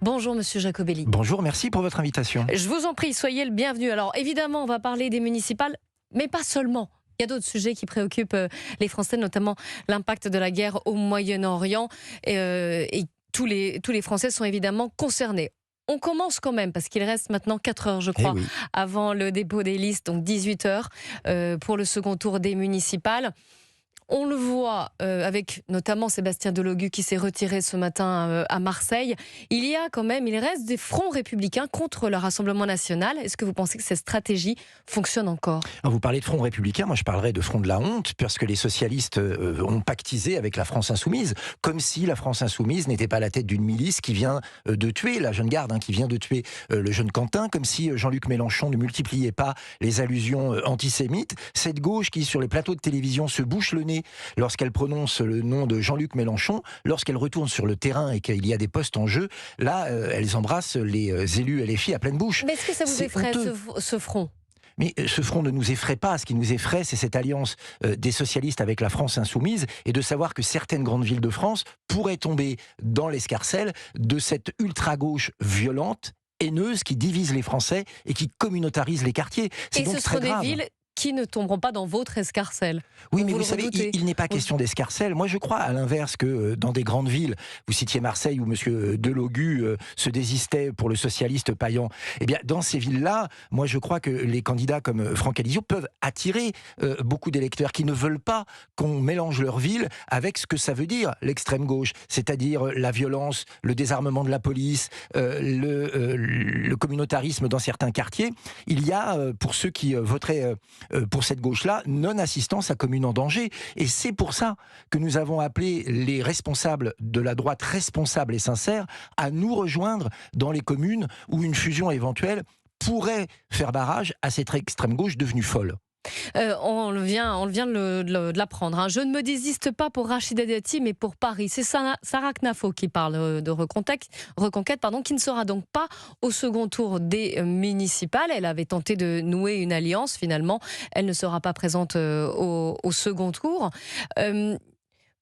Bonjour Monsieur Jacobelli. Bonjour, merci pour votre invitation. Je vous en prie, soyez le bienvenu. Alors évidemment, on va parler des municipales, mais pas seulement. Il y a d'autres sujets qui préoccupent les Français, notamment l'impact de la guerre au Moyen-Orient. Et tous les Français sont évidemment concernés. On commence quand même, parce qu'il reste maintenant 4 heures, je crois, oui. avant le dépôt des listes, donc 18 heures pour le second tour des municipales. On le voit avec notamment Sébastien Delogu qui s'est retiré ce matin à Marseille. Il reste des fronts républicains contre le Rassemblement national. Est-ce que vous pensez que cette stratégie fonctionne encore ? Alors, vous parlez de front républicain, moi je parlerais de front de la honte, parce que les socialistes ont pactisé avec la France insoumise, comme si la France insoumise n'était pas à la tête d'une milice qui vient de tuer la jeune garde, qui vient de tuer le jeune Quentin, comme si Jean-Luc Mélenchon ne multipliait pas les allusions antisémites. Cette gauche qui, sur les plateaux de télévision, se bouche le nez lorsqu'elle prononce le nom de Jean-Luc Mélenchon, lorsqu'elle retourne sur le terrain et qu'il y a des postes en jeu, là, elles embrassent les élus LFI à pleine bouche. Mais est-ce que ça vous effraie, ce front ? Mais ce front ne nous effraie pas. Ce qui nous effraie, c'est cette alliance des socialistes avec la France insoumise et de savoir que certaines grandes villes de France pourraient tomber dans l'escarcelle de cette ultra-gauche violente, haineuse, qui divise les Français et qui communautarise les quartiers. C'est donc très grave. Et ce sont des villes qui ne tomberont pas dans votre escarcelle. Oui, mais vous savez, il n'est pas question d'escarcelle. Moi, je crois, à l'inverse, que dans des grandes villes, vous citiez Marseille, où M. Delogu se désistait pour le socialiste Payan, eh bien, dans ces villes-là, moi, je crois que les candidats comme Franck Alizot peuvent attirer beaucoup d'électeurs qui ne veulent pas qu'on mélange leur ville avec ce que ça veut dire, l'extrême gauche, c'est-à-dire la violence, le désarmement de la police, le communautarisme dans certains quartiers. Il y a, pour ceux qui voteraient pour cette gauche-là, non-assistance à commune en danger. Et c'est pour ça que nous avons appelé les responsables de la droite responsables et sincères à nous rejoindre dans les communes où une fusion éventuelle pourrait faire barrage à cette extrême gauche devenue folle. On vient de l'apprendre. Je ne me désiste pas pour Rachida Dati, mais pour Paris. C'est Sarah Knafo qui parle de reconquête, qui ne sera donc pas au second tour des municipales. Elle avait tenté de nouer une alliance, finalement. Elle ne sera pas présente au second tour.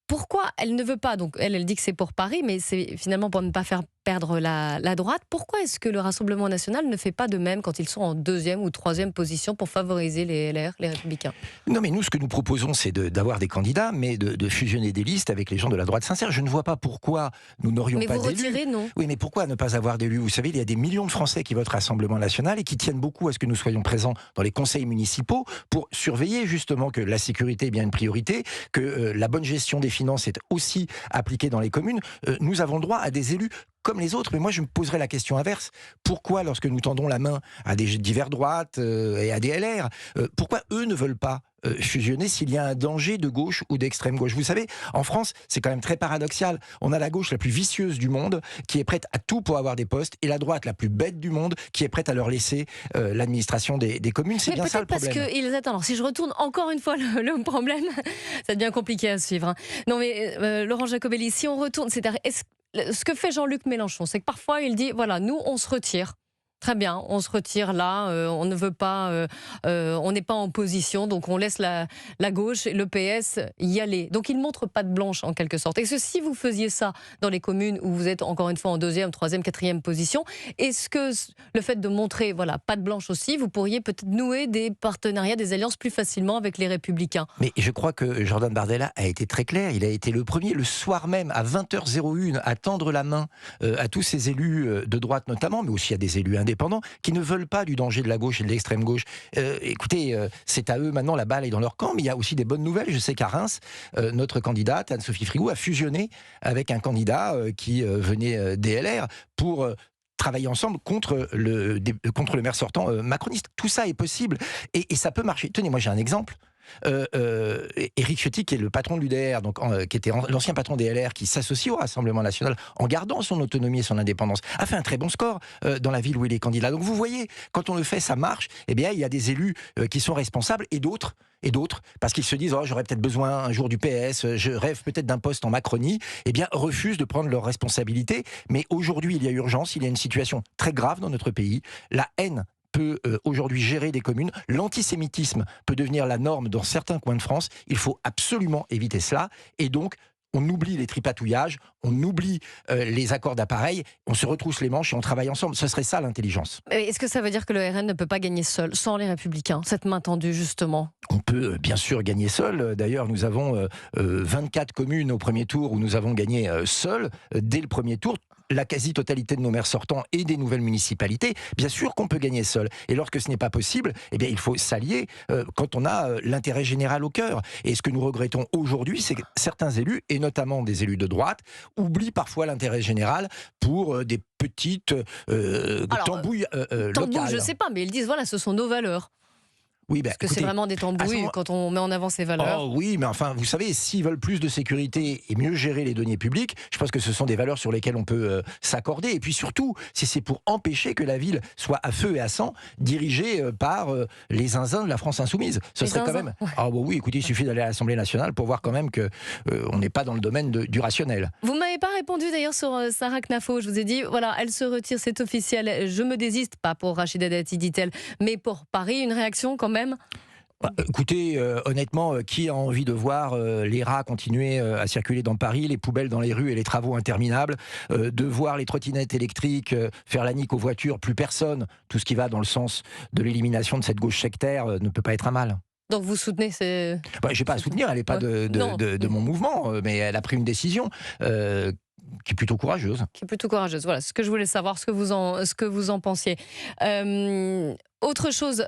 Pourquoi elle ne veut pas ? Donc elle dit que c'est pour Paris, mais c'est finalement pour ne pas faire perdre la droite. Pourquoi est-ce que le Rassemblement national ne fait pas de même quand ils sont en 2e ou 3e position pour favoriser les LR, les Républicains ? Non, mais nous, ce que nous proposons, c'est d'avoir des candidats, mais de fusionner des listes avec les gens de la droite sincère. Je ne vois pas pourquoi nous n'aurions pas d'élus. Mais vous retirez, non ? Oui, mais pourquoi ne pas avoir d'élus ? Vous savez, il y a des millions de Français qui votent Rassemblement national et qui tiennent beaucoup à ce que nous soyons présents dans les conseils municipaux pour surveiller justement que la sécurité est bien une priorité, que la bonne gestion des finances est aussi appliquée dans les communes. Nous avons le droit à des élus comme les autres, mais moi je me poserais la question inverse. Pourquoi, lorsque nous tendons la main à des divers droites et à des LR, pourquoi eux ne veulent pas fusionner s'il y a un danger de gauche ou d'extrême gauche ? Vous savez, en France, c'est quand même très paradoxal. On a la gauche la plus vicieuse du monde, qui est prête à tout pour avoir des postes, et la droite la plus bête du monde, qui est prête à leur laisser l'administration des communes. C'est bien ça le problème. Parce qu'ils attendent. Alors si je retourne encore une fois le problème, ça devient compliqué à suivre. Non mais Laurent Jacobelli, si on retourne, c'est-à-dire, ce que fait Jean-Luc Mélenchon, c'est que parfois il dit, voilà, nous on se retire. Très bien, on se retire là, on ne veut pas, on n'est pas en position, donc on laisse la gauche et le PS y aller. Donc il ne montre pas de blanche en quelque sorte. Et si vous faisiez ça dans les communes où vous êtes encore une fois en 2e, 3e, 4e position, est-ce que le fait de montrer pas de blanche aussi, vous pourriez peut-être nouer des partenariats, des alliances plus facilement avec les Républicains ? Mais je crois que Jordan Bardella a été très clair. Il a été le premier, le soir même, à 20h01, à tendre la main à tous ces élus de droite notamment, mais aussi à des élus indépendants, qui ne veulent pas du danger de la gauche et de l'extrême gauche. Écoutez, c'est à eux maintenant, la balle est dans leur camp, mais il y a aussi des bonnes nouvelles. Je sais qu'à Reims, notre candidate, Anne-Sophie Frigou, a fusionné avec un candidat qui venait des LR pour travailler ensemble contre le maire sortant macroniste. Tout ça est possible et ça peut marcher. Tenez, moi j'ai un exemple. Éric Ciotti, qui est le patron de l'UDR, qui était l'ancien patron des LR, qui s'associe au Rassemblement national en gardant son autonomie et son indépendance, a fait un très bon score dans la ville où il est candidat. Donc vous voyez, quand on le fait, ça marche. Eh bien, il y a des élus qui sont responsables et d'autres, parce qu'ils se disent « j'aurais peut-être besoin un jour du PS, je rêve peut-être d'un poste en Macronie », eh bien, refusent de prendre leurs responsabilités. Mais aujourd'hui, il y a urgence, il y a une situation très grave dans notre pays. La haine peut aujourd'hui gérer des communes. L'antisémitisme peut devenir la norme dans certains coins de France. Il faut absolument éviter cela. Et donc, on oublie les tripatouillages, on oublie les accords d'appareil, on se retrousse les manches et on travaille ensemble. Ce serait ça l'intelligence. Est-ce que ça veut dire que le RN ne peut pas gagner seul, sans les Républicains, cette main tendue justement? On peut bien sûr gagner seul. D'ailleurs, nous avons 24 communes au premier tour où nous avons gagné seuls dès le premier tour. La quasi-totalité de nos maires sortants et des nouvelles municipalités, bien sûr qu'on peut gagner seul. Et lorsque ce n'est pas possible, eh bien, il faut s'allier quand on a l'intérêt général au cœur. Et ce que nous regrettons aujourd'hui, c'est que certains élus, et notamment des élus de droite, oublient parfois l'intérêt général pour des petites tambouilles locales. Tambouilles, je ne sais pas, mais ils disent, voilà, ce sont nos valeurs. Oui, Parce que c'est vraiment des tambouilles quand on met en avant ces valeurs. Oh oui, mais enfin, vous savez, s'ils veulent plus de sécurité et mieux gérer les deniers publics, je pense que ce sont des valeurs sur lesquelles on peut s'accorder. Et puis surtout, si c'est pour empêcher que la ville soit à feu et à sang, dirigée par les zinzins de la France insoumise. Ce serait quand même... Ah bon, oui, écoutez, il suffit d'aller à l'Assemblée nationale pour voir quand même que on n'est pas dans le domaine du rationnel. Vous ne m'avez pas répondu d'ailleurs sur Sarah Knafo. Je vous ai dit, voilà, elle se retire, c'est officiel. Je me désiste, pas pour Rachida Dati, dit-elle, mais pour Paris. Une réaction quand même? Écoutez, honnêtement, qui a envie de voir les rats continuer à circuler dans Paris, les poubelles dans les rues et les travaux interminables, de voir les trottinettes électriques faire la nique aux voitures? Plus personne. Tout ce qui va dans le sens de l'élimination de cette gauche sectaire ne peut pas être un mal. Donc vous soutenez ces... Je n'ai pas à soutenir, elle n'est pas de mon mouvement, mais elle a pris une décision qui est plutôt courageuse. Qui est plutôt courageuse, voilà, c'est ce que je voulais savoir, ce que vous en pensiez. Autre chose,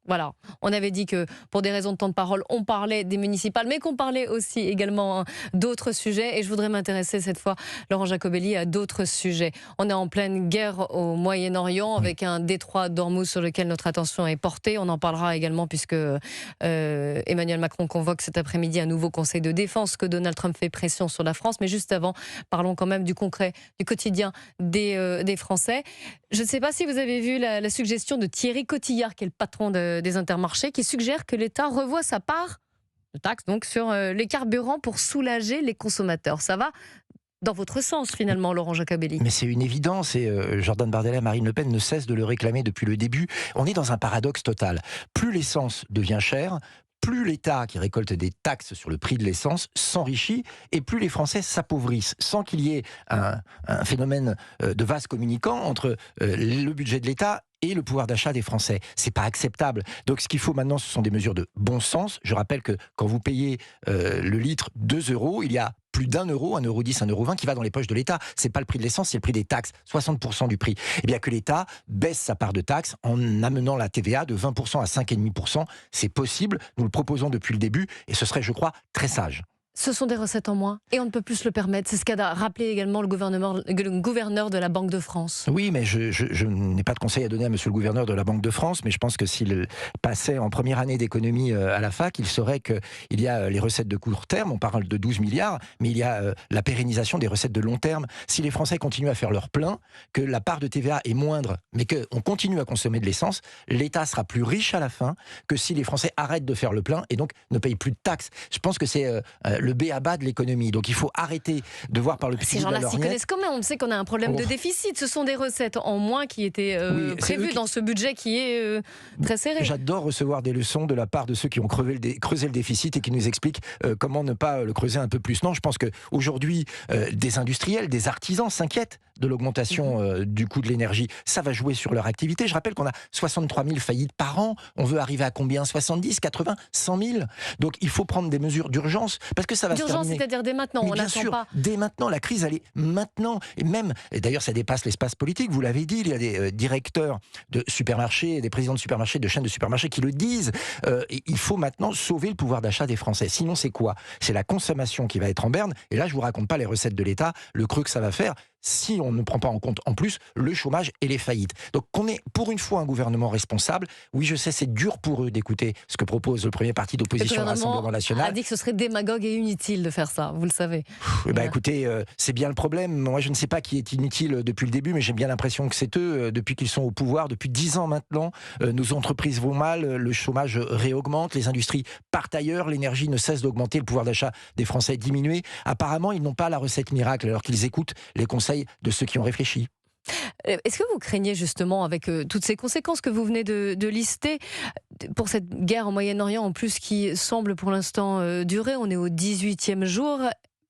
voilà, on avait dit que pour des raisons de temps de parole, on parlait des municipales, mais qu'on parlait aussi également d'autres sujets. Et je voudrais m'intéresser cette fois, Laurent Jacobelli, à d'autres sujets. On est en pleine guerre au Moyen-Orient avec un détroit d'Ormuz sur lequel notre attention est portée. On en parlera également puisque Emmanuel Macron convoque cet après-midi un nouveau conseil de défense, que Donald Trump fait pression sur la France. Mais juste avant, parlons quand même du concret, du quotidien des Français. Je ne sais pas si vous avez vu la suggestion de Thierry Cotillard, qui est le patron des Intermarchés, qui suggère que l'État revoie sa part de taxe donc, sur les carburants pour soulager les consommateurs. Ça va dans votre sens, finalement, Laurent Jacobelli? Mais c'est une évidence, et Jordan Bardella et Marine Le Pen ne cessent de le réclamer depuis le début. On est dans un paradoxe total. Plus l'essence devient chère, plus l'État, qui récolte des taxes sur le prix de l'essence, s'enrichit, et plus les Français s'appauvrissent, sans qu'il y ait un phénomène de vase communicant entre le budget de l'État et le pouvoir d'achat des Français. C'est pas acceptable. Donc ce qu'il faut maintenant, ce sont des mesures de bon sens. Je rappelle que quand vous payez le litre 2 €, il y a plus d'1 euro, 1,10 €, 1,20 € qui va dans les poches de l'État. C'est pas le prix de l'essence, c'est le prix des taxes, 60% du prix. Eh bien que l'État baisse sa part de taxes en amenant la TVA de 20% à 5,5%. C'est possible, nous le proposons depuis le début, et ce serait, je crois, très sage. Ce sont des recettes en moins et on ne peut plus se le permettre. C'est ce qu'a rappelé également le gouverneur de la Banque de France. Oui, mais je n'ai pas de conseil à donner à monsieur le gouverneur de la Banque de France, mais je pense que s'il passait en première année d'économie à la fac, il saurait qu'il y a les recettes de court terme, on parle de 12 milliards, mais il y a la pérennisation des recettes de long terme. Si les Français continuent à faire leur plein, que la part de TVA est moindre, mais qu'on continue à consommer de l'essence, l'État sera plus riche à la fin que si les Français arrêtent de faire le plein et donc ne payent plus de taxes. Je pense que c'est le b.a-ba de l'économie. Donc il faut arrêter de voir par le petit bout de la lorgnette. Ces gens-là s'y connaissent quand même. On sait qu'on a un problème de déficit. Ce sont des recettes en moins qui étaient prévues dans ce budget qui est très serré. J'adore recevoir des leçons de la part de ceux qui ont creusé le déficit et qui nous expliquent comment ne pas le creuser un peu plus. Non, je pense qu'aujourd'hui, des industriels, des artisans s'inquiètent de l'augmentation du coût de l'énergie. Ça va jouer sur leur activité. Je rappelle qu'on a 63 000 faillites par an. On veut arriver à combien? 70, 80, 100 000. Donc il faut prendre des mesures d'urgence parce que ça va se terminer. D'urgence, c'est-à-dire dès maintenant. Mais bien sûr, dès maintenant. La crise, elle est maintenant. Et d'ailleurs, ça dépasse l'espace politique. Vous l'avez dit, il y a des directeurs de supermarchés, des présidents de supermarchés, de chaînes de supermarchés qui le disent. Et il faut maintenant sauver le pouvoir d'achat des Français. Sinon, c'est quoi? C'est la consommation qui va être en berne. Et là, je vous raconte pas les recettes de l'État, le creux que ça va faire si on ne prend pas en compte en plus le chômage et les faillites. Donc qu'on est pour une fois un gouvernement responsable. Oui, je sais, c'est dur pour eux d'écouter ce que propose le premier parti d'opposition à l'Assemblée nationale. A dit que ce serait démagogue et inutile de faire ça, vous le savez. Écoutez, c'est bien le problème. Moi, je ne sais pas qui est inutile depuis le début, mais j'ai bien l'impression que c'est eux, depuis qu'ils sont au pouvoir, depuis 10 ans maintenant. Nos entreprises vont mal, le chômage réaugmente, les industries partent ailleurs, l'énergie ne cesse d'augmenter, le pouvoir d'achat des Français diminue. Apparemment, ils n'ont pas la recette miracle, alors qu'ils écoutent les conseils de ceux qui ont réfléchi. Est-ce que vous craignez justement, avec toutes ces conséquences que vous venez de lister, pour cette guerre au Moyen-Orient en plus qui semble pour l'instant durer, on est au 18e jour,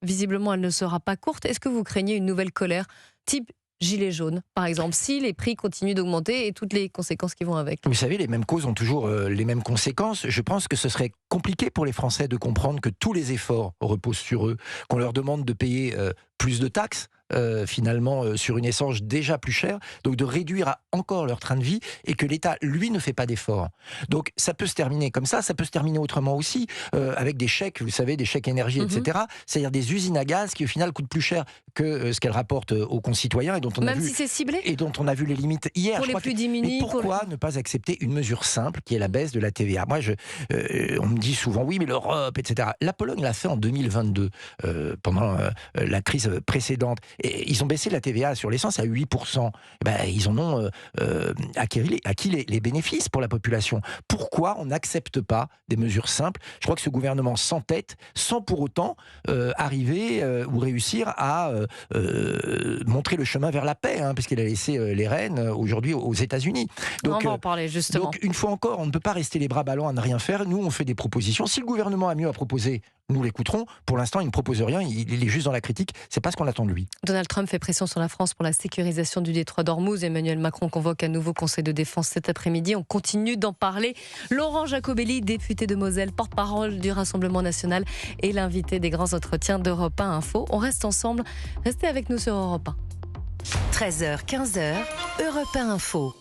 visiblement, elle ne sera pas courte. Est-ce que vous craignez une nouvelle colère, type gilet jaune, par exemple, si les prix continuent d'augmenter et toutes les conséquences qui vont avec? Vous savez, les mêmes causes ont toujours les mêmes conséquences. Je pense que ce serait compliqué pour les Français de comprendre que tous les efforts reposent sur eux, qu'on leur demande de payer plus de taxes, finalement, sur une essence déjà plus chère, donc de réduire encore leur train de vie, et que l'État, lui, ne fait pas d'efforts. Donc ça peut se terminer comme ça peut se terminer autrement aussi, avec des chèques, vous savez, des chèques énergie, etc. C'est-à-dire des usines à gaz qui, au final, coûtent plus cher que ce qu'elles rapportent aux concitoyens, et dont on Même a vu, si c'est ciblé et dont on a vu les limites hier. pour les plus démunis. Mais pourquoi ne pas accepter une mesure simple qui est la baisse de la TVA? Moi, on me dit souvent, oui, mais l'Europe, etc. La Pologne l'a fait en 2022, pendant la crise précédente. Et ils ont baissé la TVA sur l'essence à 8%. Ils en ont acquis les bénéfices pour la population. Pourquoi on n'accepte pas des mesures simples? Je crois que ce gouvernement s'entête sans pour autant arriver ou réussir à montrer le chemin vers la paix, puisqu'il a laissé les rênes aujourd'hui aux États-Unis. Donc, on va en parler justement. Donc, une fois encore, on ne peut pas rester les bras ballants à ne rien faire. Nous, on fait des propositions. Si le gouvernement a mieux à proposer, nous l'écouterons. Pour l'instant, il ne propose rien. Il est juste dans la critique. C'est pas ce qu'on attend de lui. Donald Trump fait pression sur la France pour la sécurisation du détroit d'Ormuz. Emmanuel Macron convoque un nouveau conseil de défense cet après-midi. On continue d'en parler. Laurent Jacobelli, député de Moselle, porte-parole du Rassemblement national et l'invité des grands entretiens d'Europe 1 Info. On reste ensemble. Restez avec nous sur Europe 1. 13h, 15h, Europe 1 Info.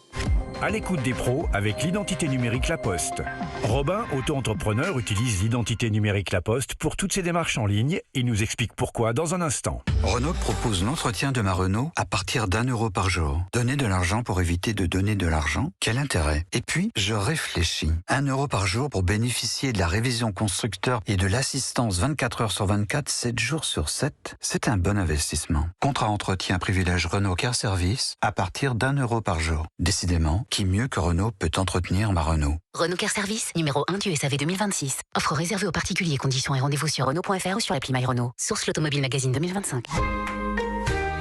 À l'écoute des pros avec l'identité numérique La Poste. Robin, auto-entrepreneur, utilise l'identité numérique La Poste pour toutes ses démarches en ligne. Il nous explique pourquoi dans un instant. Renault propose l'entretien de ma Renault à partir d'1 € par jour. Donner de l'argent pour éviter de donner de l'argent, quel intérêt? Et puis, je réfléchis. 1 € par jour pour bénéficier de la révision constructeur et de l'assistance 24 heures sur 24, 7 jours sur 7, c'est un bon investissement. Contrat entretien privilège Renault Car Service à partir d'1 € par jour. Décidément, qui mieux que Renault peut entretenir ma Renault? Renault Car Service, numéro 1 du SAV 2026. Offre réservée aux particuliers, conditions et rendez-vous sur Renault.fr ou sur l'appli My Renault. Source l'Automobile Magazine 2025.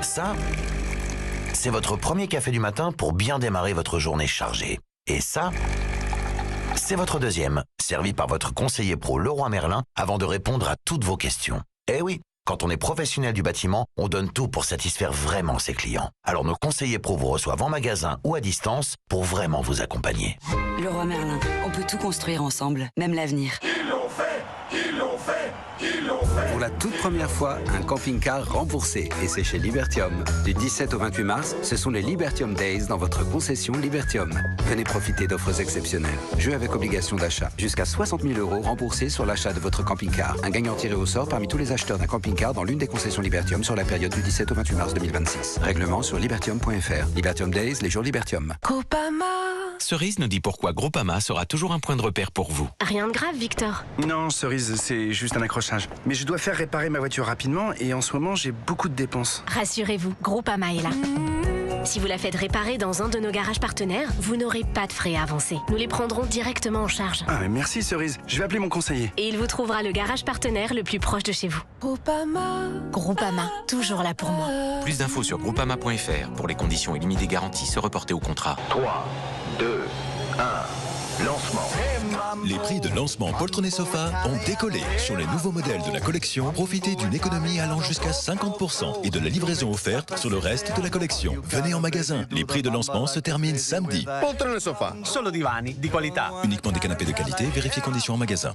Ça, c'est votre premier café du matin pour bien démarrer votre journée chargée. Et ça, c'est votre deuxième, servi par votre conseiller pro Leroy Merlin avant de répondre à toutes vos questions. Eh oui, quand on est professionnel du bâtiment, on donne tout pour satisfaire vraiment ses clients. Alors nos conseillers pro vous reçoivent en magasin ou à distance pour vraiment vous accompagner. Leroy Merlin, on peut tout construire ensemble, même l'avenir. Ils l'ont fait, ils l'ont fait, ils l'ont fait. Pour la toute première fois, un camping-car remboursé. Et c'est chez Libertium. Du 17 au 28 mars, ce sont les Libertium Days dans votre concession Libertium. Venez profiter d'offres exceptionnelles. Jeux avec obligation d'achat. Jusqu'à 60 000 € remboursés sur l'achat de votre camping-car. Un gagnant tiré au sort parmi tous les acheteurs d'un camping-car dans l'une des concessions Libertium sur la période du 17 au 28 mars 2026. Règlement sur libertium.fr. Libertium Days, les jours Libertium. Groupama. Cerise nous dit pourquoi Groupama sera toujours un point de repère pour vous. Rien de grave, Victor. Non, Cerise, c'est juste un accrochage. Mais je dois faire réparer ma voiture rapidement et en ce moment, j'ai beaucoup de dépenses. Rassurez-vous, Groupama est là. Si vous la faites réparer dans un de nos garages partenaires, vous n'aurez pas de frais à avancer. Nous les prendrons directement en charge. Ah, mais merci Cerise. Je vais appeler mon conseiller. Et il vous trouvera le garage partenaire le plus proche de chez vous. Groupama. Groupama, toujours là pour moi. Plus d'infos sur groupama.fr. Pour les conditions et limites des garanties, se reporter au contrat. 3, 2, 1, lancement. Les prix de lancement poltron et sofa ont décollé. Sur les nouveaux modèles de la collection, profitez d'une économie allant jusqu'à 50% et de la livraison offerte sur le reste de la collection. Venez en magasin. Les prix de lancement se terminent samedi. Poltrone e sofà, solo divani di qualità. Uniquement des canapés de qualité, vérifiez conditions en magasin.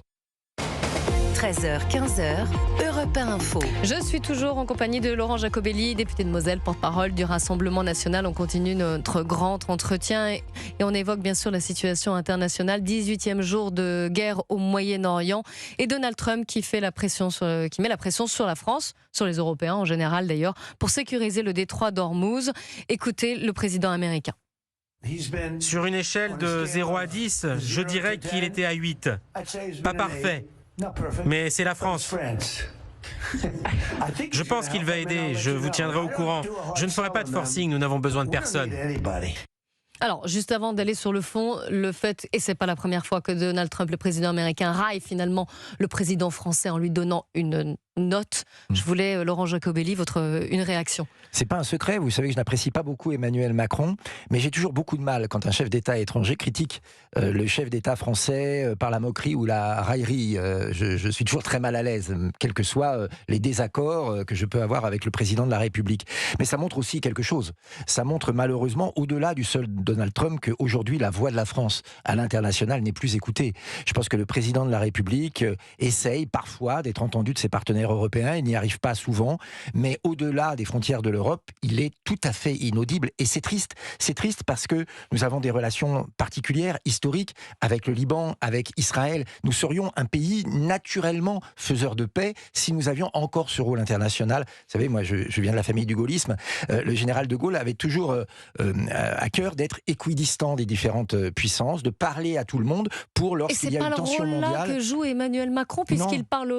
13h, 15h, Europe 1 Info. Je suis toujours en compagnie de Laurent Jacobelli, député de Moselle, porte-parole du Rassemblement national. On continue notre grand entretien et on évoque bien sûr la situation internationale. 18e jour de guerre au Moyen-Orient et Donald Trump qui met la pression sur la France, sur les Européens en général d'ailleurs, pour sécuriser le détroit d'Ormuz. Écoutez le président américain. Sur une échelle de 0 à 10, je dirais qu'il était à 8. Pas parfait. Mais c'est la France. Je pense qu'il va aider, je vous tiendrai au courant. Je ne ferai pas de forcing, nous n'avons besoin de personne. Alors, juste avant d'aller sur le fond, le fait, et c'est pas la première fois que Donald Trump, le président américain, raille finalement le président français en lui donnant une note. Je voulais, Laurent Jacobelli, une réaction. C'est pas un secret, vous savez que je n'apprécie pas beaucoup Emmanuel Macron, mais j'ai toujours beaucoup de mal quand un chef d'État étranger critique le chef d'État français par la moquerie ou la raillerie. Je suis toujours très mal à l'aise, quels que soient les désaccords que je peux avoir avec le président de la République. Mais ça montre aussi quelque chose. Ça montre malheureusement, au-delà du seul Donald Trump, qu'aujourd'hui la voix de la France à l'international n'est plus écoutée. Je pense que le président de la République essaye parfois d'être entendu de ses partenaires européens, il n'y arrive pas souvent, mais au-delà des frontières de l'Europe, il est tout à fait inaudible. Et c'est triste. C'est triste parce que nous avons des relations particulières, historiques, avec le Liban, avec Israël. Nous serions un pays naturellement faiseur de paix si nous avions encore ce rôle international. Vous savez, moi, je viens de la famille du gaullisme. Le général de Gaulle avait toujours à cœur d'être équidistant des différentes puissances, de parler à tout le monde pour lorsqu'il y a une tension mondiale. Et c'est pas le rôle-là que joue Emmanuel Macron, puisqu'il parle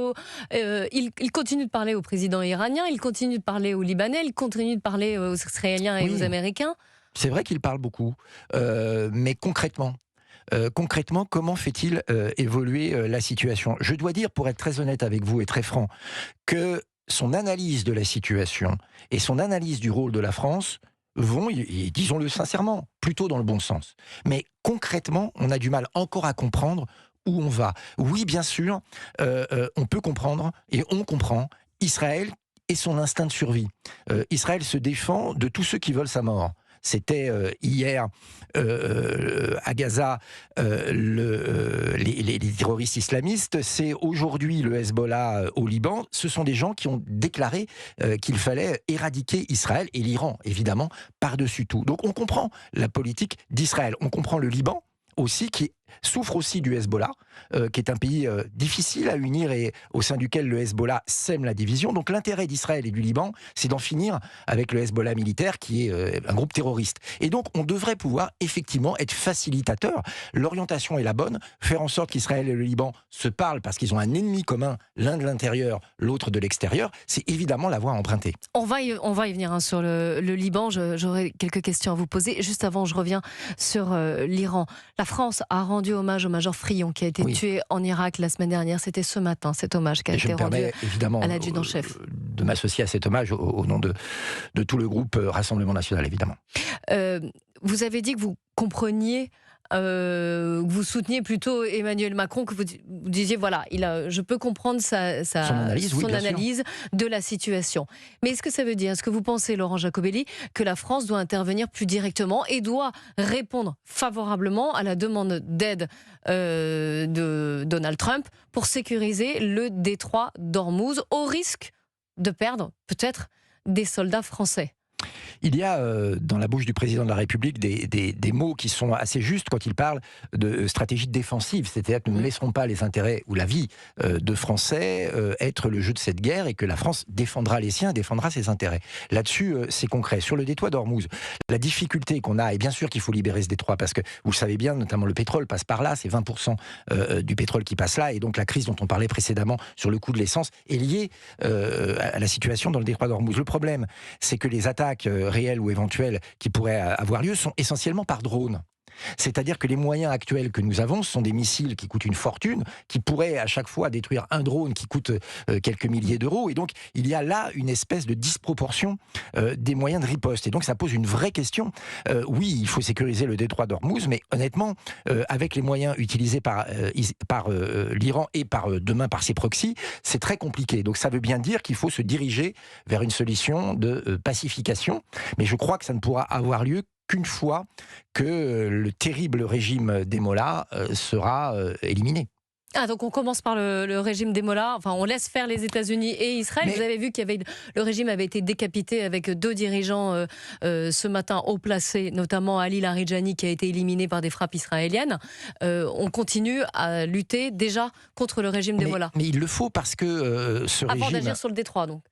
il continue de parler au président iranien, il continue de parler aux Libanais, il continue de parler aux Israéliens et aux Américains. C'est vrai qu'il parle beaucoup, mais concrètement, comment fait-il évoluer la situation ? Je dois dire, pour être très honnête avec vous et très franc, que son analyse de la situation et son analyse du rôle de la France vont, et disons-le sincèrement, plutôt dans le bon sens. Mais concrètement, on a du mal encore à comprendre où on va. Oui, bien sûr, on peut comprendre, et on comprend, Israël et son instinct de survie. Israël se défend de tous ceux qui veulent sa mort. C'était hier à Gaza les terroristes islamistes, c'est aujourd'hui le Hezbollah au Liban. Ce sont des gens qui ont déclaré qu'il fallait éradiquer Israël et l'Iran, évidemment, par-dessus tout. Donc on comprend la politique d'Israël, on comprend le Liban aussi, qui souffre aussi du Hezbollah, qui est un pays difficile à unir et au sein duquel le Hezbollah sème la division. Donc l'intérêt d'Israël et du Liban, c'est d'en finir avec le Hezbollah militaire, qui est un groupe terroriste. Et donc on devrait pouvoir effectivement être facilitateur. L'orientation est la bonne, faire en sorte qu'Israël et le Liban se parlent parce qu'ils ont un ennemi commun, l'un de l'intérieur, l'autre de l'extérieur. C'est évidemment la voie empruntée. On va y venir sur le Liban. J'aurai quelques questions à vous poser. Juste avant, je reviens sur l'Iran. La France a rendu hommage au major Frion qui a été tué en Irak la semaine dernière. C'était ce matin, cet hommage qui a été rendu à l'adjudant-chef. De m'associer à cet hommage au nom de tout le groupe Rassemblement National, évidemment. Vous avez dit que vous compreniez, vous souteniez plutôt Emmanuel Macron, que vous disiez, voilà, je peux comprendre son analyse de la situation. Mais est-ce que ça veut dire, est-ce que vous pensez, Laurent Jacobelli, que la France doit intervenir plus directement et doit répondre favorablement à la demande d'aide de Donald Trump pour sécuriser le détroit d'Ormuz, au risque de perdre peut-être des soldats français? Il y a dans la bouche du président de la République des mots qui sont assez justes quand il parle de stratégie défensive, c'est-à-dire que nous ne laisserons pas les intérêts ou la vie de Français être le jeu de cette guerre et que la France défendra les siens, défendra ses intérêts. Là-dessus, c'est concret. Sur le détroit d'Ormuz, la difficulté qu'on a, et bien sûr qu'il faut libérer ce détroit parce que vous le savez bien, notamment le pétrole passe par là, c'est 20% du pétrole qui passe là, et donc la crise dont on parlait précédemment sur le coût de l'essence est liée à la situation dans le détroit d'Ormuz. Le problème, c'est que les attaques réelles ou éventuelles qui pourraient avoir lieu sont essentiellement par drone. C'est-à-dire que les moyens actuels que nous avons sont des missiles qui coûtent une fortune, qui pourraient à chaque fois détruire un drone qui coûte quelques milliers d'euros. Et donc, il y a là une espèce de disproportion des moyens de riposte. Et donc, ça pose une vraie question. Oui, il faut sécuriser le détroit d'Ormuz, mais honnêtement, avec les moyens utilisés par l'Iran et demain par ses proxys, c'est très compliqué. Donc, ça veut bien dire qu'il faut se diriger vers une solution de pacification. Mais je crois que ça ne pourra avoir lieu qu'une fois que le terrible régime des Mollahs sera éliminé. Ah, donc on commence par le régime des Mollahs, enfin on laisse faire les États-Unis et Israël. Mais vous avez vu le régime avait été décapité avec 2 dirigeants ce matin haut placés, notamment Ali Larijani qui a été éliminé par des frappes israéliennes. On continue à lutter déjà contre le régime des Mollahs. Mais il le faut parce que ce régime... Avant d'agir sur le détroit, donc.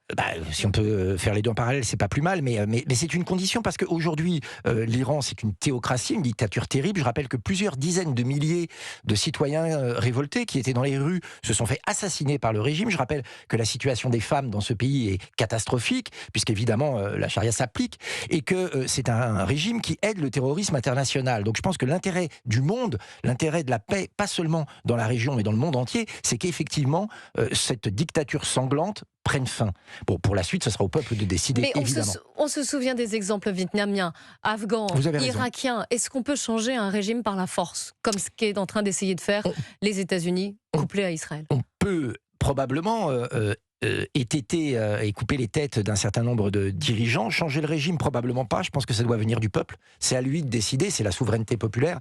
Si on peut faire les deux en parallèle, c'est pas plus mal, mais c'est une condition parce qu'aujourd'hui, l'Iran, c'est une théocratie, une dictature terrible. Je rappelle que plusieurs dizaines de milliers de citoyens révoltés qui étaient dans les rues se sont fait assassiner par le régime. Je rappelle que la situation des femmes dans ce pays est catastrophique, puisqu'évidemment la charia s'applique, et que c'est un régime qui aide le terrorisme international. Donc je pense que l'intérêt du monde, l'intérêt de la paix, pas seulement dans la région mais dans le monde entier, c'est qu'effectivement cette dictature sanglante prenne fin. Bon, pour la suite, ce sera au peuple de décider, mais évidemment. On se souvient des exemples vietnamiens, afghans, irakiens. Est-ce qu'on peut changer un régime par la force, comme ce qu'est en train d'essayer de faire les États-Unis, couplés à Israël? On peut probablement étêter et couper les têtes d'un certain nombre de dirigeants. Changer le régime, probablement pas. Je pense que ça doit venir du peuple. C'est à lui de décider, c'est la souveraineté populaire,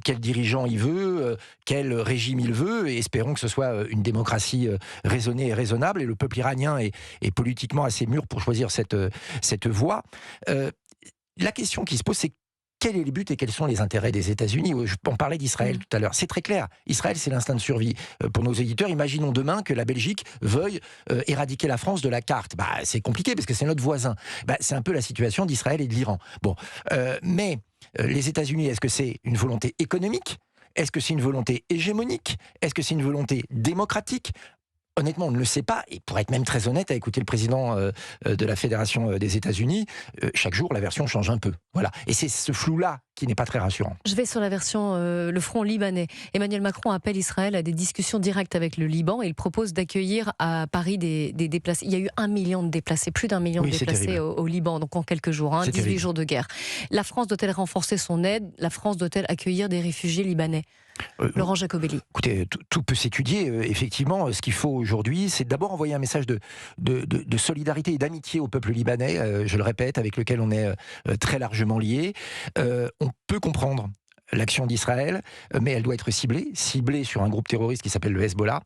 quel dirigeant il veut, quel régime il veut, et espérons que ce soit une démocratie raisonnée et raisonnable, et le peuple iranien est politiquement assez mûr pour choisir cette voie. La question qui se pose, c'est quel est le but et quels sont les intérêts des États-Unis? On parlait d'Israël tout à l'heure. C'est très clair. Israël, c'est l'instinct de survie. Pour nos éditeurs, imaginons demain que la Belgique veuille éradiquer la France de la carte. C'est compliqué parce que c'est notre voisin. C'est un peu la situation d'Israël et de l'Iran. Bon, mais les États-Unis, est-ce que c'est une volonté économique? Est-ce que c'est une volonté hégémonique? Est-ce que c'est une volonté démocratique? Honnêtement, on ne le sait pas, et pour être même très honnête, à écouter le président de la Fédération des États-Unis, chaque jour la version change un peu. Voilà. Et c'est ce flou-là qui n'est pas très rassurant. Je vais sur la version le front libanais. Emmanuel Macron appelle Israël à des discussions directes avec le Liban et il propose d'accueillir à Paris des déplacés. Il y a eu 1 million de déplacés, plus d'1 million de déplacés au Liban, donc en quelques jours, 18 terrible. Jours de guerre. La France doit-elle renforcer son aide? La France doit-elle accueillir des réfugiés libanais? Laurent Jacobelli. Écoutez, tout peut s'étudier. Effectivement, ce qu'il faut aujourd'hui, c'est d'abord envoyer un message de solidarité et d'amitié au peuple libanais, je le répète, avec lequel on est très largement lié. On peut comprendre l'action d'Israël, mais elle doit être ciblée sur un groupe terroriste qui s'appelle le Hezbollah,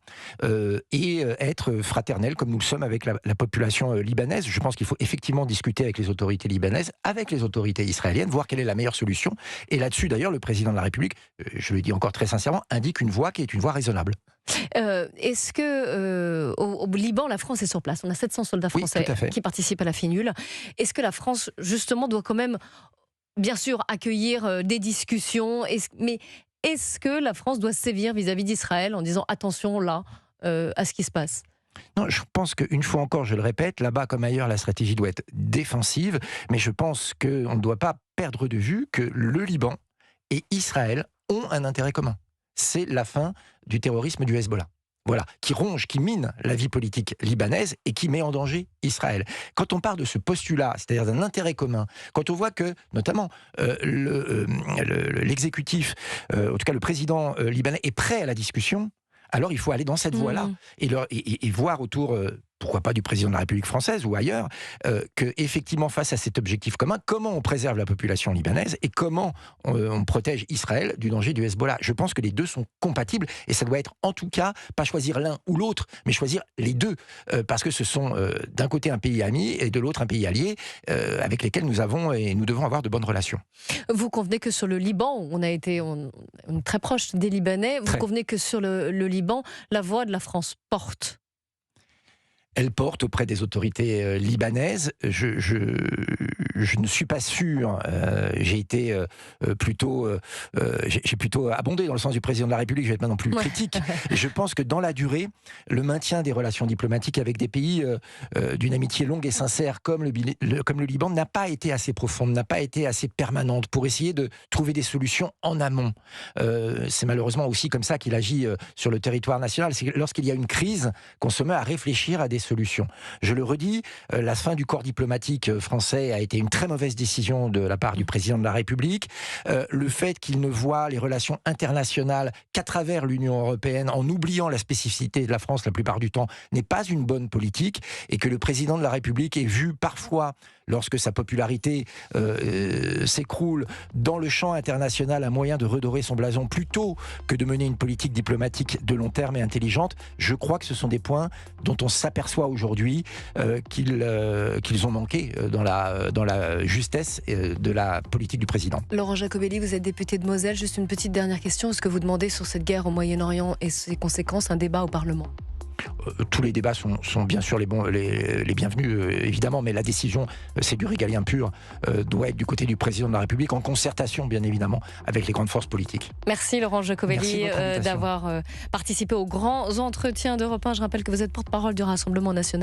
et être fraternelle comme nous le sommes avec la population libanaise. Je pense qu'il faut effectivement discuter avec les autorités libanaises, avec les autorités israéliennes, voir quelle est la meilleure solution. Et là-dessus, d'ailleurs, le président de la République, je le dis encore très sincèrement, indique une voie qui est une voie raisonnable. Est-ce que au Liban, la France est sur place? On a 700 soldats français qui participent à la FINUL. Est-ce que la France, justement, doit quand même, bien sûr, accueillir des discussions, mais est-ce que la France doit sévir vis-à-vis d'Israël en disant attention là à ce qui se passe? Non, je pense qu'une fois encore, je le répète, là-bas comme ailleurs, la stratégie doit être défensive, mais je pense qu'on ne doit pas perdre de vue que le Liban et Israël ont un intérêt commun. C'est la fin du terrorisme du Hezbollah. Voilà, qui ronge, qui mine la vie politique libanaise et qui met en danger Israël. Quand on part de ce postulat, c'est-à-dire d'un intérêt commun, quand on voit que, notamment, l'exécutif, en tout cas le président libanais, est prêt à la discussion, alors il faut aller dans cette voie-là et voir autour... pourquoi pas du président de la République française ou ailleurs, qu'effectivement, face à cet objectif commun, comment on préserve la population libanaise et comment on protège Israël du danger du Hezbollah. Je pense que les deux sont compatibles et ça doit être en tout cas, pas choisir l'un ou l'autre, mais choisir les deux, parce que ce sont d'un côté un pays ami et de l'autre un pays allié avec lesquels nous avons et nous devons avoir de bonnes relations. Vous convenez que sur le Liban, on est très proche des Libanais, vous convenez que sur le Liban, la voix de la France porte? Elle porte auprès des autorités libanaises. Je ne suis pas sûr. J'ai été j'ai plutôt abondé dans le sens du président de la République. Je vais être maintenant plus critique. Je pense que dans la durée, le maintien des relations diplomatiques avec des pays d'une amitié longue et sincère comme le Liban n'a pas été assez profonde, n'a pas été assez permanente pour essayer de trouver des solutions en amont. C'est malheureusement aussi comme ça qu'il agit sur le territoire national. C'est lorsqu'il y a une crise qu'on se met à réfléchir à des solutions. Je le redis, la fin du corps diplomatique français a été une très mauvaise décision de la part du président de la République. Le fait qu'il ne voit les relations internationales qu'à travers l'Union européenne, en oubliant la spécificité de la France la plupart du temps, n'est pas une bonne politique, et que le président de la République est vu parfois, lorsque sa popularité s'écroule, dans le champ international, un moyen de redorer son blason plutôt que de mener une politique diplomatique de long terme et intelligente. Je crois que ce sont des points dont on s'aperçoit aujourd'hui qu'ils ont manqué dans la justesse de la politique du président. Laurent Jacobelli, vous êtes député de Moselle. Juste une petite dernière question. Est-ce que vous demandez sur cette guerre au Moyen-Orient et ses conséquences un débat au Parlement ? Tous les débats sont bien sûr les bienvenus, évidemment, mais la décision, c'est du régalien pur, doit être du côté du président de la République, en concertation, bien évidemment, avec les grandes forces politiques. Merci Laurent Giacomelli d'avoir participé aux grands entretiens d'Europe 1. Je rappelle que vous êtes porte-parole du Rassemblement national.